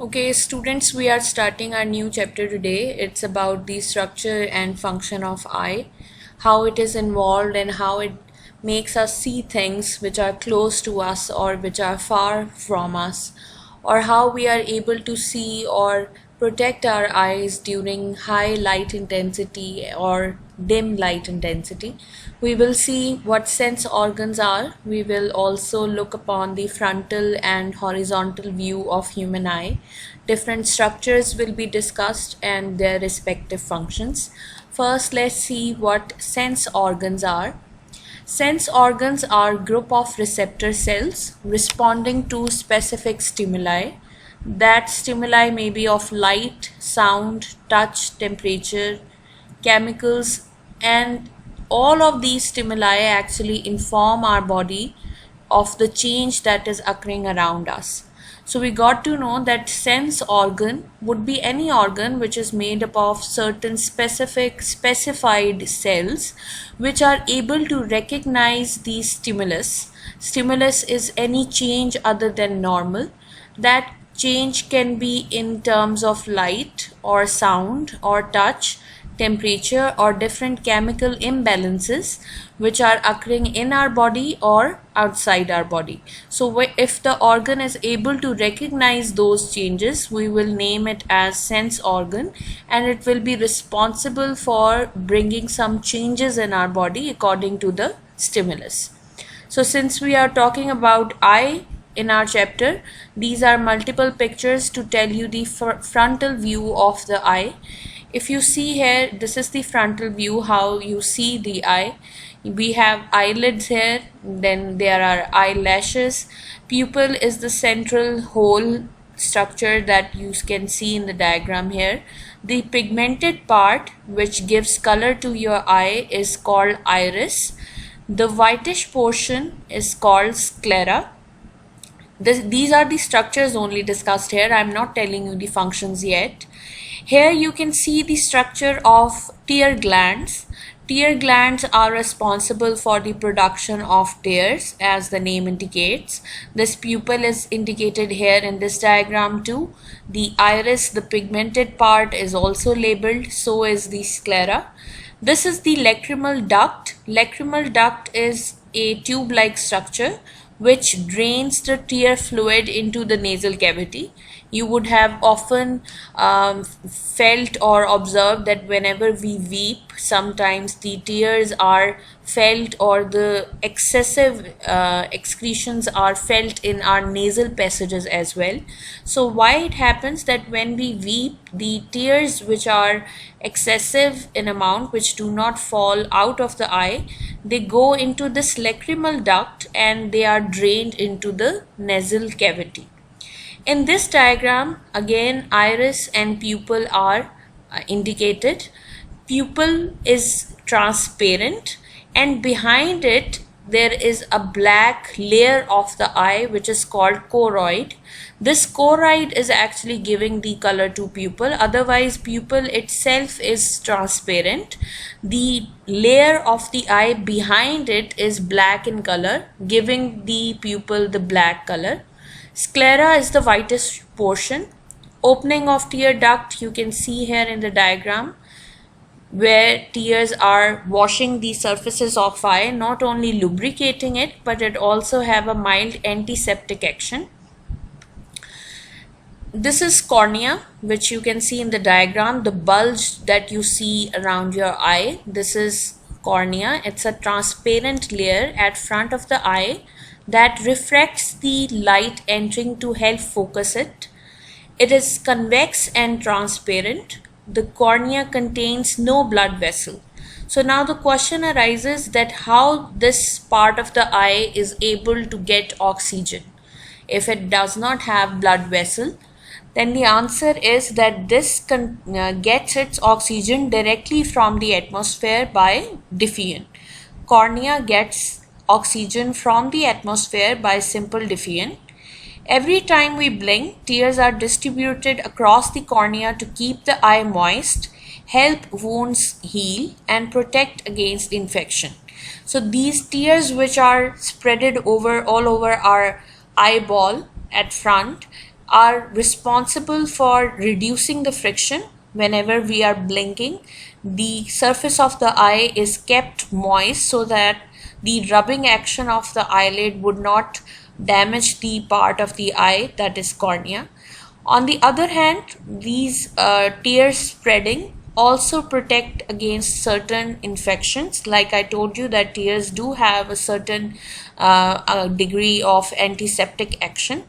Okay, students, we are starting our new chapter today. It's about the structure and function of eye, how it is involved and how it makes us see things which are close to us or which are far from us, or how we are able to see or protect our eyes during high light intensity or dim light intensity. We will see what sense organs are. We will also look upon the frontal and horizontal view of human eye. Different structures will be discussed and their respective functions. First, let's see what sense organs are. Sense organs are group of receptor cells responding to specific stimuli. That stimuli may be of light, sound, touch, temperature, chemicals, and all of these stimuli actually inform our body of the change that is occurring around us. So we got to know that sense organ would be any organ which is made up of certain specified cells which are able to recognize the stimulus. Stimulus is any change other than normal. That change can be in terms of light or sound or touch, temperature, or different chemical imbalances which are occurring in our body or outside our body. So if the organ is able to recognize those changes, we will name it as sense organ, and it will be responsible for bringing some changes in our body according to the stimulus. So since we are talking about eye in our chapter, these are multiple pictures to tell you the frontal view of the eye. If you see here, this is the frontal view, how you see the eye. We have eyelids here, then there are eyelashes. Pupil is the central hole structure that you can see in the diagram here. The pigmented part which gives color to your eye is called iris. The whitish portion is called sclera. These are the structures only discussed here. I'm not telling you the functions yet. Here you can see the structure of tear glands. Tear glands are responsible for the production of tears, as the name indicates. This pupil is indicated here in this diagram too. The iris, the pigmented part, is also labeled, so is the sclera. This is the lacrimal duct. Lacrimal duct is a tube-like structure which drains the tear fluid into the nasal cavity. You would have often felt or observed that whenever we weep, sometimes the tears are felt or the excessive excretions are felt in our nasal passages as well. So why it happens that when we weep, the tears which are excessive in amount, which do not fall out of the eye, they go into this lacrimal duct and they are drained into the nasal cavity. In this diagram, again, iris and pupil are indicated. Pupil is transparent, and behind it there is a black layer of the eye which is called choroid. This choroid is actually giving the color to pupil. Otherwise, pupil itself is transparent. The layer of the eye behind it is black in color, giving the pupil the black color. Sclera is the whitish portion. Opening of tear duct you can see here in the diagram, where tears are washing the surfaces of eye, not only lubricating it, but it also have a mild antiseptic action. This is cornea, which you can see in the diagram, the bulge that you see around your eye. This is cornea. It's a transparent layer at front of the eye that refracts the light entering to help focus it. It is convex and transparent. The cornea contains no blood vessel. So now the question arises that how this part of the eye is able to get oxygen. If it does not have blood vessel, then the answer is that this gets its oxygen directly from the atmosphere by diffusion. Cornea gets oxygen from the atmosphere by simple diffusion. Every time we blink, tears are distributed across the cornea to keep the eye moist, help wounds heal, and protect against infection. So these tears which are spreaded all over our eyeball at front are responsible for reducing the friction. Whenever we are blinking, the surface of the eye is kept moist so that the rubbing action of the eyelid would not damage the part of the eye, that is cornea. On the other hand, these tear spreading also protect against certain infections. Like I told you that tears do have a certain degree of antiseptic action.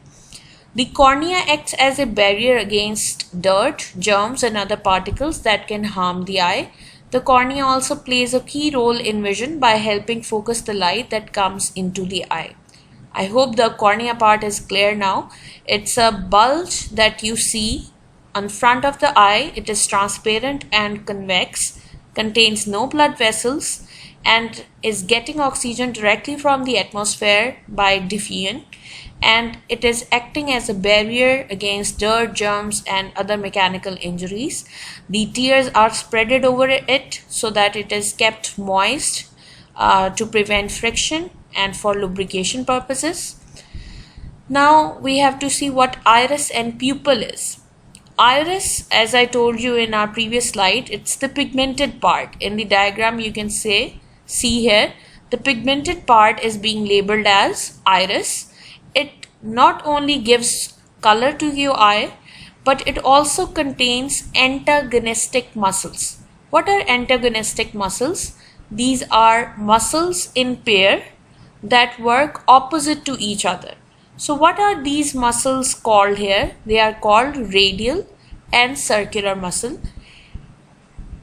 The cornea acts as a barrier against dirt, germs and other particles that can harm the eye. The cornea also plays a key role in vision by helping focus the light that comes into the eye. I hope the cornea part is clear now. It's a bulge that you see on front of the eye. It is transparent and convex, contains no blood vessels, and is getting oxygen directly from the atmosphere by diffusion, and it is acting as a barrier against dirt, germs and other mechanical injuries. The tears are spreaded over it so that it is kept moist to prevent friction and for lubrication purposes. Now we have to see what iris and pupil is. Iris, as I told you in our previous slide, it's the pigmented part. In the diagram you can see here, the pigmented part is being labeled as iris. It not only gives color to your eye, but it also contains antagonistic muscles. What are antagonistic muscles? These are muscles in pair that work opposite to each other. So what are these muscles called here? They are called radial and circular muscle.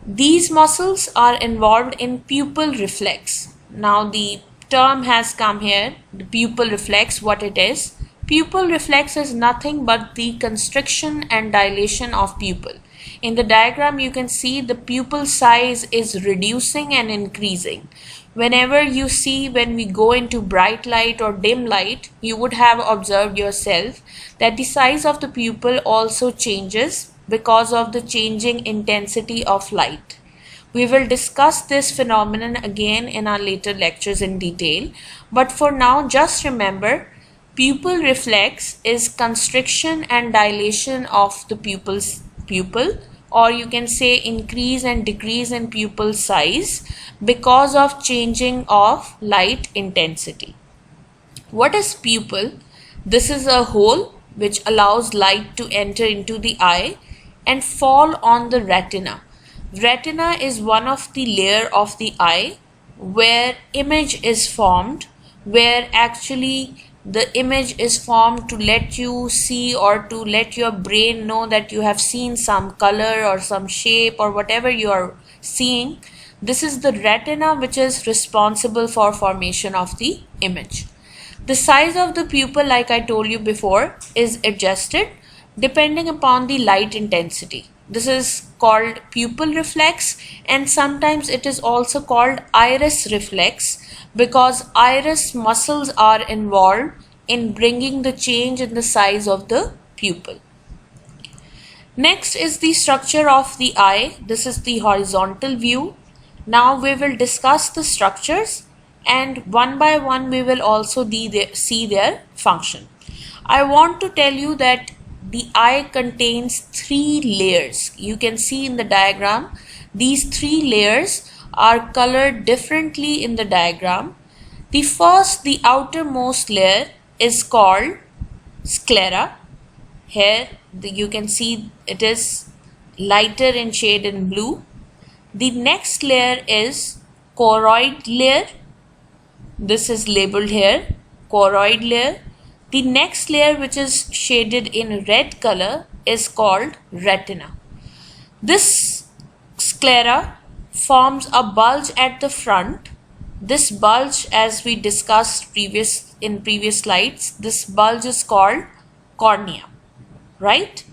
These muscles are involved in pupil reflex. Now the term has come here, the pupil reflex, what it is. Pupil reflex is nothing but the constriction and dilation of pupil. In the diagram you can see the pupil size is reducing and increasing. Whenever you see, when we go into bright light or dim light, you would have observed yourself that the size of the pupil also changes because of the changing intensity of light. We will discuss this phenomenon again in our later lectures in detail, but for now just remember, pupil reflex is constriction and dilation of the pupil, or you can say increase and decrease in pupil size because of changing of light intensity. What is pupil? This is a hole which allows light to enter into the eye and fall on the retina. Retina is one of the layer of the eye where image is formed, where actually the image is formed to let you see or to let your brain know that you have seen some color or some shape or whatever you are seeing. This is the retina which is responsible for formation of the image. The size of the pupil, like I told you before, is adjusted depending upon the light intensity. This is called pupil reflex, and sometimes it is also called iris reflex because iris muscles are involved in bringing the change in the size of the pupil. Next is the structure of the eye. This is the horizontal view. Now we will discuss the structures, and one by one we will also see their function. I want to tell you that the eye contains 3 layers. You can see in the diagram, these 3 layers are colored differently in the diagram. The first, the outermost layer is called sclera. Here you can see it is lighter in shade in blue. The next layer is choroid layer. This is labeled here, choroid layer. The next layer, which is shaded in red color, is called retina. This sclera forms a bulge at the front. This bulge, as we discussed in previous slides, this bulge is called cornea, right?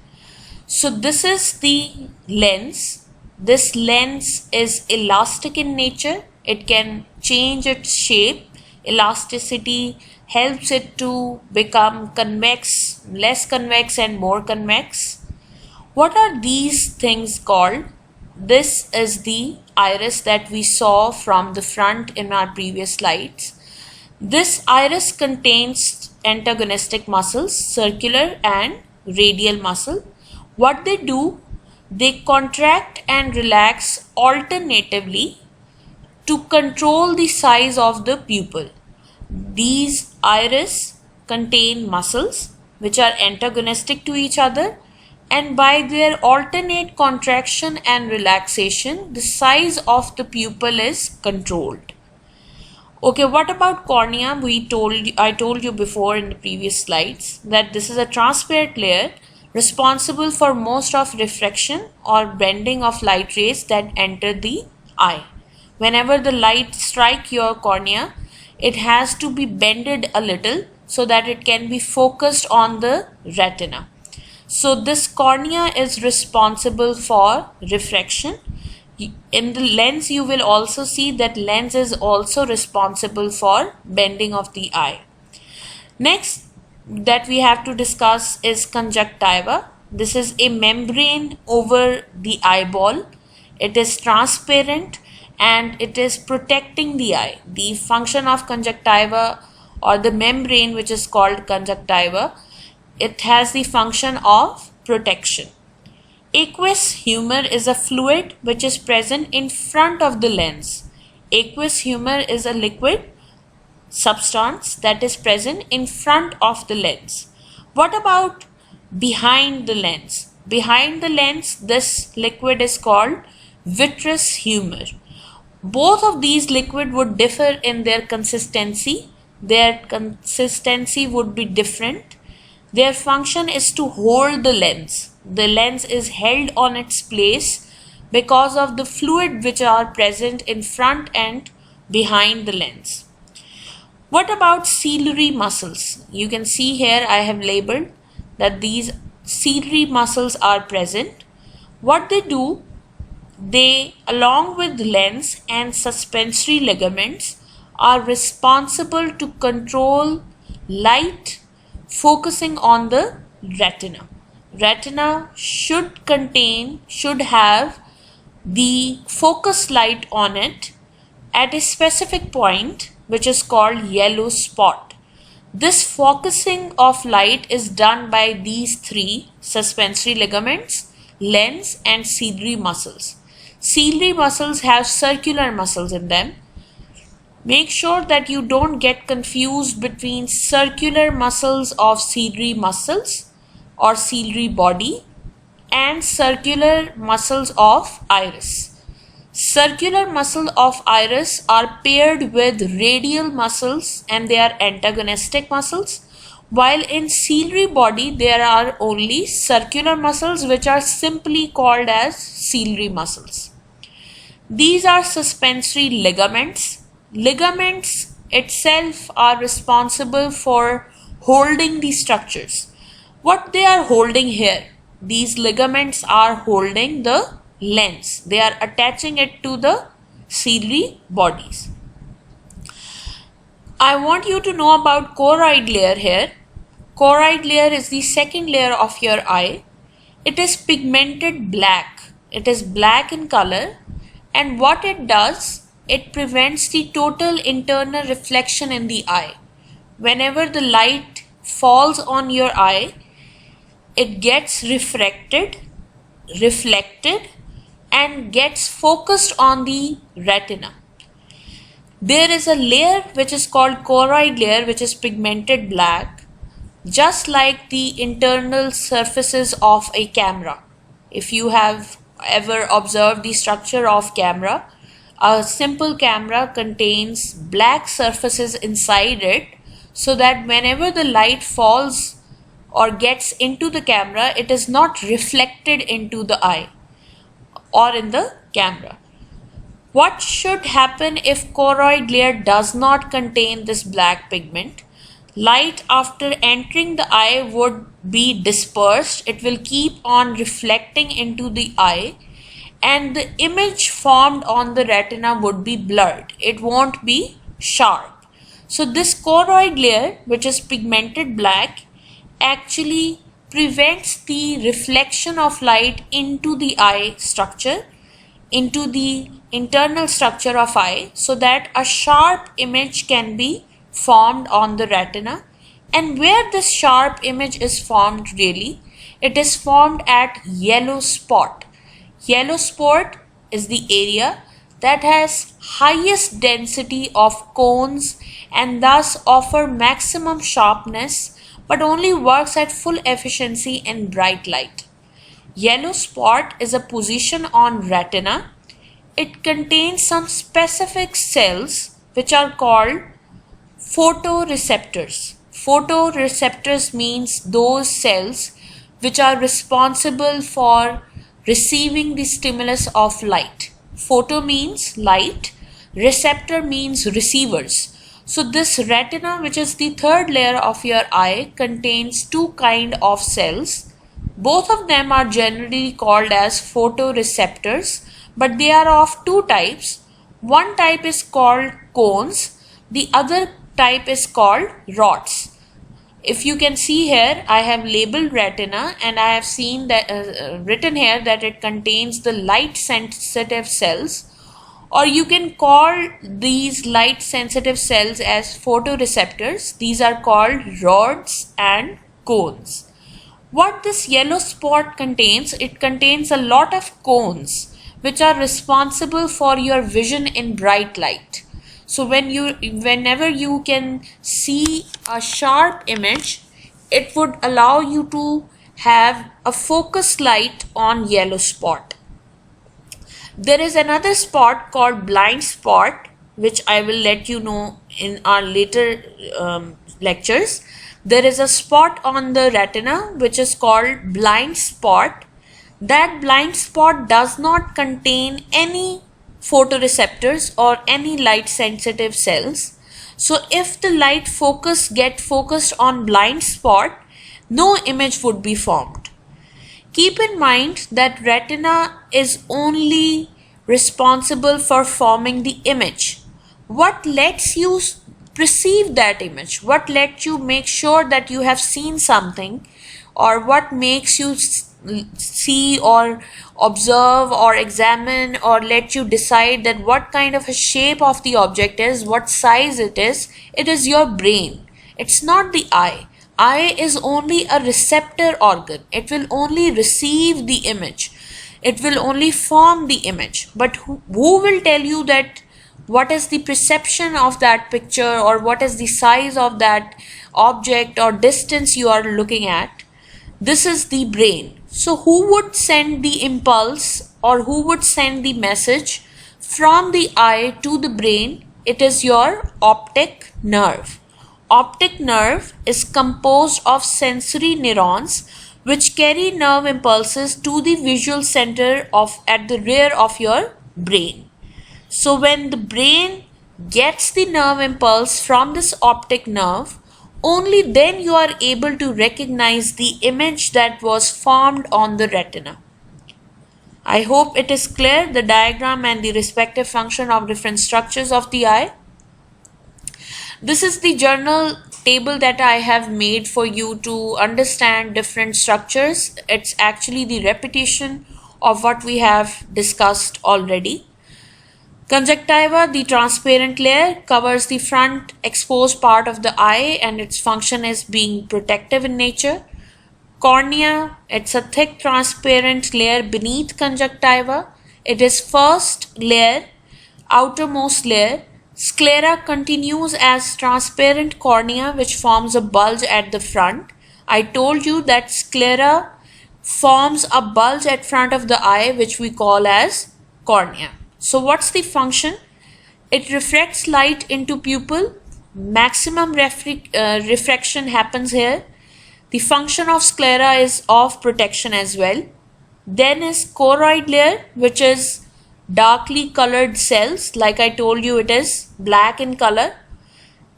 So this is the lens. This lens is elastic in nature. It can change its shape. Elasticity helps it to become convex, less convex and more convex. What are these things called? This is the iris that we saw from the front in our previous slides. This iris contains antagonistic muscles, circular and radial muscle. What they do, they contract and relax alternatively to control the size of the pupil. These iris contain muscles which are antagonistic to each other, and by their alternate contraction and relaxation, the size of the pupil is controlled. Okay, what about cornea? I told you before in the previous slides that this is a transparent layer responsible for most of refraction or bending of light rays that enter the eye. Whenever the light strike your cornea, it has to be bended a little so that it can be focused on the retina. So this cornea is responsible for refraction. In the lens, you will also see that lens is also responsible for bending of the eye. Next that we have to discuss is conjunctiva. This is a membrane over the eyeball. It is transparent and it is protecting the eye. The function of conjunctiva, or the membrane which is called conjunctiva, it has the function of protection. Aqueous humor is a fluid which is present in front of the lens. Aqueous humor is a liquid substance that is present in front of the lens. What about behind the lens? Behind the lens, this liquid is called vitreous humor. Both of these liquid would differ in their consistency. Their consistency would be different. Their function is to hold the lens. The lens is held on its place because of the fluid which are present in front and behind the lens. What about ciliary muscles? You can see here I have labeled that these ciliary muscles are present. What they do, they, along with lens and suspensory ligaments, are responsible to control light focusing on the retina. Retina should have the focus light on it at a specific point which is called yellow spot. This focusing of light is done by these three suspensory ligaments, lens and ciliary muscles. Ciliary muscles have circular muscles in them. Make sure that you don't get confused between circular muscles of ciliary muscles or ciliary body and circular muscles of iris. Circular muscle of iris are paired with radial muscles and they are antagonistic muscles, while in ciliary body there are only circular muscles which are simply called as ciliary muscles. These are suspensory ligaments. Ligaments itself are responsible for holding the structures. What they are holding here? These ligaments are holding the lens. They are attaching it to the ciliary bodies. I want you to know about choroid layer here. Choroid layer is the second layer of your eye. It is pigmented black. It is black in color, and what it does, it prevents the total internal reflection in the eye. Whenever the light falls on your eye, it gets reflected and gets focused on the retina. There is a layer which is called choroid layer which is pigmented black, just like the internal surfaces of a camera. If you have ever observed the structure of camera, a simple camera contains black surfaces inside it so that whenever the light falls or gets into the camera, it is not reflected into the eye or in the camera. What should happen if choroid layer does not contain this black pigment? Light after entering the eye would be dispersed. It will keep on reflecting into the eye and the image formed on the retina would be blurred. It won't be sharp. So this choroid layer, which is pigmented black, actually prevents the reflection of light into the eye structure, into the internal structure of eye, so that a sharp image can be formed on the retina. And where this sharp image is formed really, It is formed at yellow spot. Yellow spot is the area that has highest density of cones and thus offer maximum sharpness, but only works at full efficiency in bright light. Yellow spot is a position on retina. It contains some specific cells which are called photoreceptors. Photoreceptors means those cells which are responsible for receiving the stimulus of light. Photo means light, receptor means receivers. So this retina, which is the third layer of your eye, contains two kind of cells. Both of them are generally called as photoreceptors, but they are of two types. One type is called cones, the other type is called rods. If you can see here, I have labeled retina and I have seen that written here that it contains the light sensitive cells, or you can call these light sensitive cells as photoreceptors. These are called rods and cones. What this yellow spot contains, it contains a lot of cones which are responsible for your vision in bright light. So whenever you can see a sharp image, it would allow you to have a focused light on yellow spot. There is another spot called blind spot, which I will let you know in our later lectures. There is a spot on the retina which is called blind spot. That blind spot does not contain any photoreceptors or any light sensitive cells. So if the light get focused on blind spot, no image would be formed. Keep in mind that retina is only responsible for forming the image. What lets you perceive that image? What lets you make sure that you have seen something, or what makes you see or observe or examine or let you decide that what kind of a shape of the object is, what size it is your brain. It's not the eye. Eye is only a receptor organ. It will only receive the image. It will only form the image. But who will tell you that what is the perception of that picture, or what is the size of that object or distance you are looking at? This is the brain. So who would send the impulse, or who would send the message from the eye to the brain? It is your optic nerve. Optic nerve is composed of sensory neurons which carry nerve impulses to the visual center at the rear of your brain. So when the brain gets the nerve impulse from this optic nerve, only then you are able to recognize the image that was formed on the retina. I hope it is clear, the diagram and the respective function of different structures of the eye. This is the journal table that I have made for you to understand different structures. It's actually the repetition of what we have discussed already. Conjunctiva, the transparent layer, covers the front exposed part of the eye and its function is being protective in nature. Cornea, it's a thick transparent layer beneath conjunctiva. It is first layer, outermost layer. Sclera continues as transparent cornea which forms a bulge at the front. I told you that sclera forms a bulge at front of the eye which we call as cornea. So what's the function? It refracts light into pupil. Maximum refraction happens here. The function of sclera is of protection as well. Then is choroid layer, which is darkly colored cells. Like I told you, it is black in color.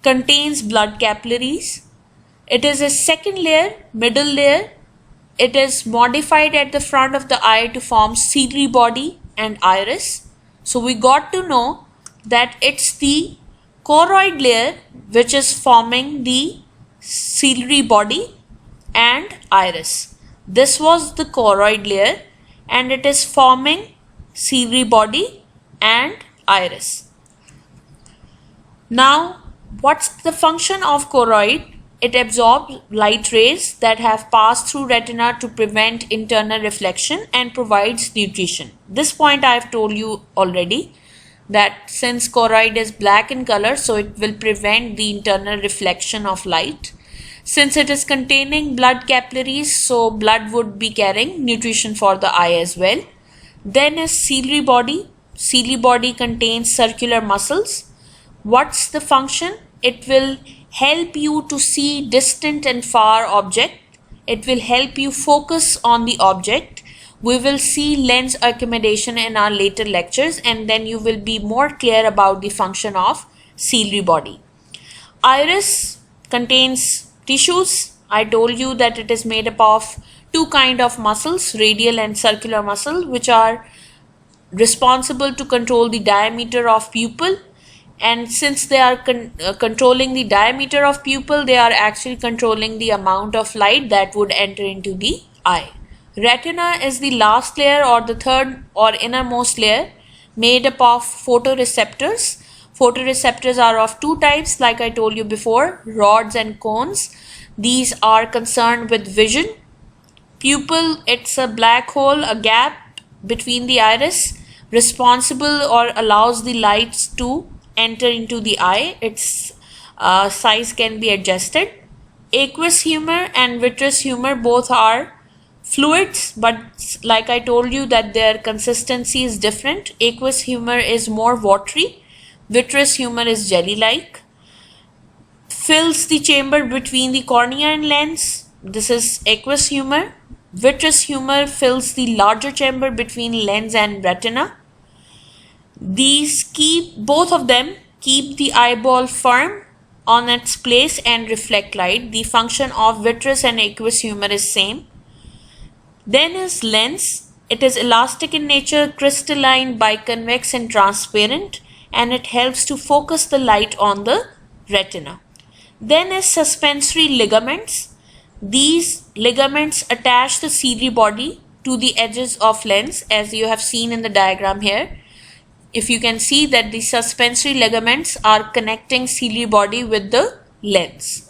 Contains blood capillaries. It is a second layer, middle layer. It is modified at the front of the eye to form ciliary body and iris. So we got to know that it's the choroid layer which is forming the ciliary body and iris. This was the choroid layer and it is forming ciliary body and iris. Now, what's the function of choroid? it absorbs light rays that have passed through retina to prevent internal reflection and provides nutrition. This point I have told you already, that since choroid is black in color, so it will prevent the internal reflection of light. Since it is containing blood capillaries, so blood would be carrying nutrition for the eye as well. Then is ciliary body. Ciliary body contains circular muscles. What's the function? It will help you to see distant and far object. It will help you focus on the object. We will see lens accommodation in our later lectures, and then you will be more clear about the function of ciliary body. Iris contains tissues. I told you that it is made up of two kinds of muscles, radial and circular muscle, which are responsible to control the diameter of pupil. And since they are controlling the diameter of pupil, they are actually controlling the amount of light that would enter into the eye. Retina is the last layer, or the third or innermost layer, made up of photoreceptors. Photoreceptors are of two types, like I told you before, rods and cones. These are concerned with vision. Pupil, it's a black hole, a gap between the iris, responsible or allows the lights to enter into the eye. Its size can be adjusted. Aqueous humor and vitreous humor both are fluids, but like I told you that their consistency is different. Aqueous humor is more watery, vitreous humor is jelly-like. Fills the chamber between the cornea and lens. This is aqueous humor. Vitreous humor fills the larger chamber between lens and retina. Both of them keep the eyeball firm on its place and reflect light. The function of vitreous and aqueous humor is same. Then is lens. It is elastic in nature, crystalline, biconvex and transparent, and it helps to focus the light on the retina. Then is suspensory ligaments. These ligaments attach the ciliary body to the edges of lens, as you have seen in the diagram here. If you can see that the suspensory ligaments are connecting ciliary body with the lens.